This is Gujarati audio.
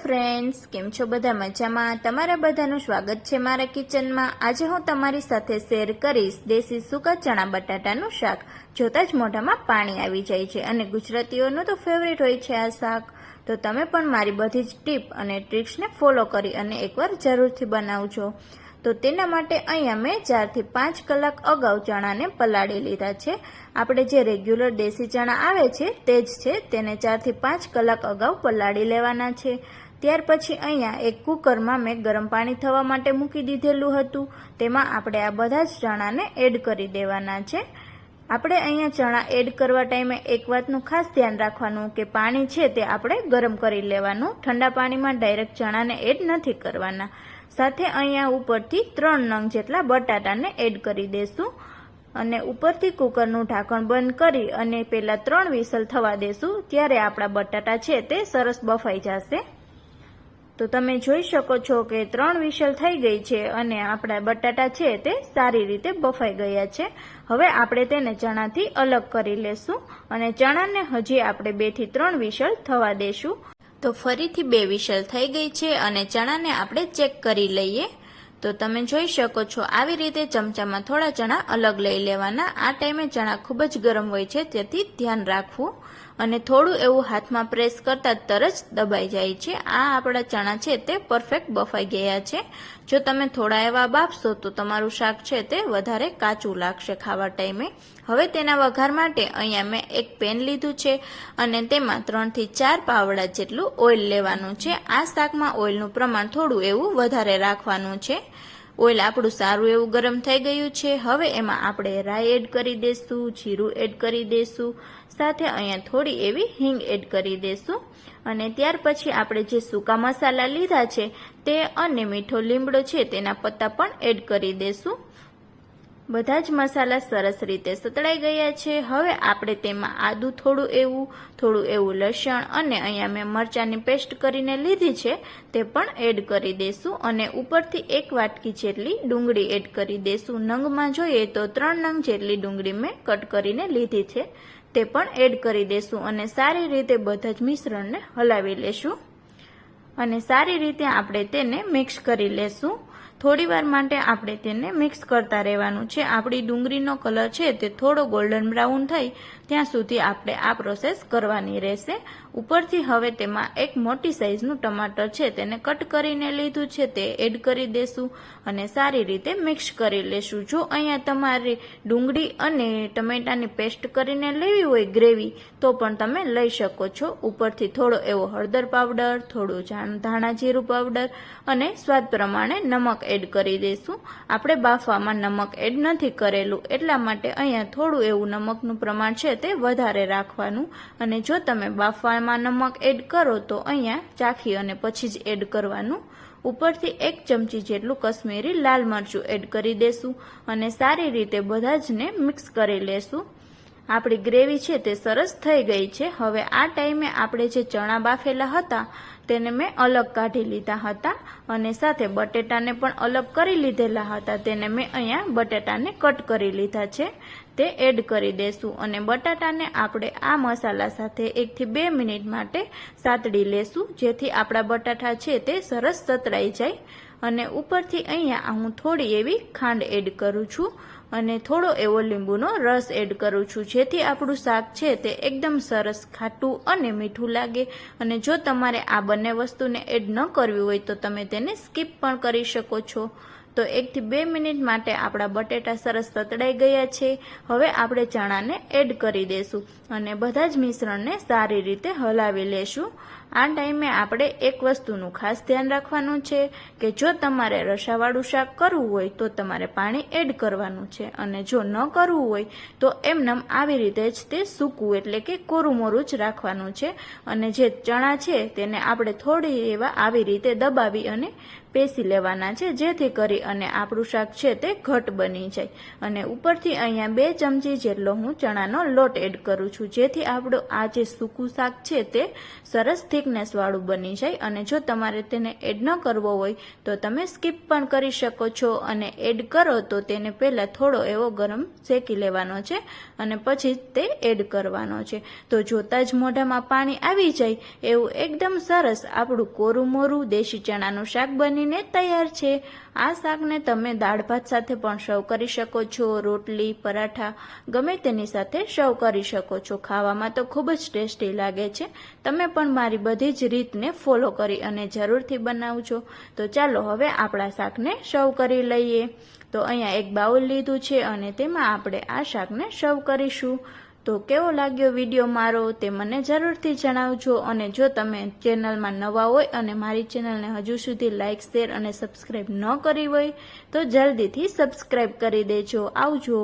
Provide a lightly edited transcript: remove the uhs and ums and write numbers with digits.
ફ્રેન્ડ્સ, કેમ છો બધા? મજામાં? તમારા બધાનું સ્વાગત છે મારા કિચનમાં। આજે હું તમારી સાથે શેર કરીશ દેશી સૂકા ચણા બટાટાનું શાક। જોતાં જ મોઢામાં પાણી આવી જાય છે અને ગુજરાતીઓનું તો ફેવરેટ હોય છે આ શાક। તો તમે પણ મારી બધી જ ટીપ અને ટ્રિક્સને ફોલો કરી અને એકવાર જરૂરથી બનાવજો। તો તેના માટે અહીંયા મેં 4 થી 5 કલાક અગાઉ ચણાને પલાળી લીધા છે। આપણે જે રેગ્યુલર દેશી ચણા આવે છે તે જ છે, તેને 4 થી 5 કલાક અગાઉ પલાળી લેવાના છે। ત્યાર પછી અહીંયા એક કુકરમાં મેં ગરમ પાણી થવા માટે મૂકી દીધેલું હતું। તેમાં આપણે આ બધા જ ચણાને એડ કરી દેવાના છે। આપણે અહીંયા ચણા એડ કરવા ટાઈમે એક વાતનું ખાસ ધ્યાન રાખવાનું કે પાણી છે તે આપણે ગરમ કરી લેવાનું, ઠંડા પાણીમાં ડાયરેક્ટ ચણાને એડ નથી કરવાના। સાથે અહીંયા ઉપરથી 3 નંગ જેટલા બટાટાને એડ કરી દેશું અને ઉપરથી કુકરનું ઢાંકણ બંધ કરી અને પહેલા 3 વિસલ થવા દેશું। ત્યારે આપણા બટાટા છે તે સરસ બફાઈ જશે। તો તમે જોઈ શકો છો કે 3 વિસલ થઈ ગઈ છે અને આપણા બટાટા છે તે સારી રીતે બફાઈ ગયા છે। હવે આપણે તેને ચણાથી અલગ કરી લેશું અને ચણાને હજી આપણે 2 થી 3 વિસલ થવા દેશું। તો ફરીથી 2 વિસલ થઈ ગઈ છે અને ચણાને આપણે ચેક કરી લઈએ। તો તમે જોઈ શકો છો આવી રીતે ચમચામાં થોડા ચણા અલગ લઈ લેવાના। આ ટાઈમે ચણા ખૂબ જ ગરમ હોય છે, તેથી ધ્યાન રાખવું અને થોડું એવું હાથમાં પ્રેસ કરતા તરત જ દબાઈ જાય છે। આ આપણા ચણા છે તે પરફેક્ટ બફાઈ ગયા છે। જો તમે થોડા એવા બાફશો તો તમારું શાક છે તે વધારે કાચું લાગશે ખાવા ટાઈમે। હવે તેના વઘાર માટે અહીંયા મેં એક પેન લીધું છે અને તેમાં 3 થી 4 પાવડા જેટલું ઓઇલ લેવાનું છે। આ શાકમાં ઓઇલનું પ્રમાણ થોડું એવું વધારે રાખવાનું છે। ઓઇલ આપણું સારું એવું ગરમ થઈ ગયું છે। હવે એમાં આપણે રાઈ એડ કરી દેશું, જીરું એડ કરી દેશું, સાથે અહીંયા થોડી એવી હિંગ એડ કરી દેશું અને ત્યાર પછી આપણે જે સૂકા મસાલા લીધા છે તે અને મીઠો લીમડો છે તેના પત્તા પણ એડ કરી દેશું। બધા જ મસાલા સરસ રીતે સતળાઈ ગયા છે। હવે આપણે તેમાં આદું થોડું એવું લસણ અને અહીંયા મેં મરચાંની પેસ્ટ કરીને લીધી છે તે પણ એડ કરી દેશું અને ઉપરથી 1 વાટકી જેટલી ડુંગળી એડ કરી દેશું। નંગમાં જોઈએ તો 3 નંગ જેટલી ડુંગળી મેં કટ કરીને લીધી છે તે પણ એડ કરી દેશું અને સારી રીતે બધા જ મિશ્રણને હલાવી લેશું અને સારી રીતે આપણે તેને મિક્સ કરી લેશું। થોડી વાર માટે આપણે તેને મિક્સ કરતા રહેવાનું છે। આપણી ડુંગળીનો કલર છે તે થોડો ગોલ્ડન બ્રાઉન થાય ત્યાં સુધી આપણે આ પ્રોસેસ કરવાની રહેશે। ઉપરથી હવે તેમાં એક મોટી સાઈઝનું ટમાટર છે તેને કટ કરીને લીધું છે તે એડ કરી દેશું અને સારી રીતે મિક્સ કરી લેશું। જો અહીંયા તમારે ડુંગળી અને ટમેટાની પેસ્ટ કરીને લેવી હોય ગ્રેવી તો પણ તમે લઈ શકો છો। ઉપરથી થોડો એવો હળદર પાવડર, થોડું ધાણા જીરું પાવડર અને સ્વાદ પ્રમાણે નમક એડ કરી દઈશું। આપણે બાફવામાં નમક એડ નથી કરેલું એટલા માટે અહીંયા થોડું એવું નમકનું પ્રમાણ છે તે વધારે રાખવાનું અને જો તમે બાફવામાં નમક એડ કરો તો અહીંયા ચાખી અને પછી જ એડ કરવાનું। ઉપરથી 1 ચમચી જેટલું કશ્મીરી લાલ મરચું એડ કરી દેશું અને સારી રીતે બધા જને મિક્સ કરી લેશું। આપણી ગ્રેવી છે તે સરસ થઈ ગઈ છે। હવે આ ટાઈમે આપણે જે ચણા બાફેલા હતા તેને મેં અલગ કાઢી લીધા હતા અને સાથે બટેટાને પણ અલગ કરી લીધેલા હતા, તેને મેં અહીંયા બટેટાને કટ કરી લીધા છે તે એડ કરી દેશું અને બટાટાને આપણે આ મસાલા સાથે 1 થી 2 મિનિટ માટે સાતડી લેશું જેથી આપણા બટાટા છે તે સરસ સતળાઈ જાય। અને ઉપરથી અહીંયા હું થોડી એવી ખાંડ એડ કરું છું અને થોડો એવો લીંબુનો રસ એડ કરું છું જેથી આપણું શાક છે તે એકદમ સરસ ખાટું અને મીઠું લાગે। અને જો તમારે આ બંને વસ્તુને એડ ન કરવી હોય તો તમે તેને સ્કીપ પણ કરી શકો છો। તો 1 થી 2 મિનિટ માટે આપણા બટેટા સરસ સતળાઈ ગયા છે। હવે આપણે ચણાને એડ કરી દેશું અને બધા જ મિશ્રણને સારી રીતે હલાવી લેશું। આ ટાઈમે આપણે એક વસ્તુનું ખાસ ધ્યાન રાખવાનું છે કે જો તમારે રસાવાળું શાક કરવું હોય તો તમારે પાણી એડ કરવાનું છે અને જો ન કરવું હોય તો એમનેમ આવી રીતે જ તે સૂકું એટલે કે કોરું મોરું જ રાખવાનું છે અને જે ચણા છે તેને આપણે થોડી એવા આવી રીતે દબાવી અને પેસી લેવાના છે જેથી કરી અને આપણું શાક છે તે ઘટ બની જાય। અને ઉપરથી અહીંયા 2 ચમચી જેટલો હું ચણાનો લોટ એડ કરું છું જેથી આપણું આ જે સૂકું શાક છે તે સરસ થીક થિકનેસવાળું બની જાય અને જો તમારે તેને એડ ન કરવો હોય તો તમે સ્કીપ પણ કરી શકો છો અને એડ કરો તો તેને પહેલાં થોડો એવો ગરમ શેકી લેવાનો છે અને પછી તે એડ કરવાનો છે. તો જોતાં જ મોઢામાં પાણી આવી જાય એવું એકદમ સરસ આપણું કોરું મોરું દેશી ચણાનું શાક બનીને તૈયાર છે. આ શાકને તમે દાળ ભાત સાથે પણ સર્વ કરી શકો છો, રોટલી, પરાઠા ગમે તેની સાથે સર્વ કરી શકો છો. ખાવામાં તો ખૂબ જ ટેસ્ટી લાગે છે. તમે પણ મારી બધી જ રીતને ફોલો કરી અને જરૂરથી બનાવજો. તો ચાલો હવે આપણા શાકને સર્વ કરી લઈએ. તો અહીંયા એક બાઉલ લીધું છે અને તેમાં આપણે આ શાકને સર્વ કરીશું. તો કેવો લાગ્યો વિડીયો મારો તે મને જરૂરથી જણાવજો અને જો તમે ચેનલમાં નવા હોય અને મારી ચેનલને હજુ સુધી લાઇક, શેર અને સબસ્ક્રાઈબ ન કરી હોય તો જલ્દીથી સબસ્ક્રાઈબ કરી દેજો. આવજો.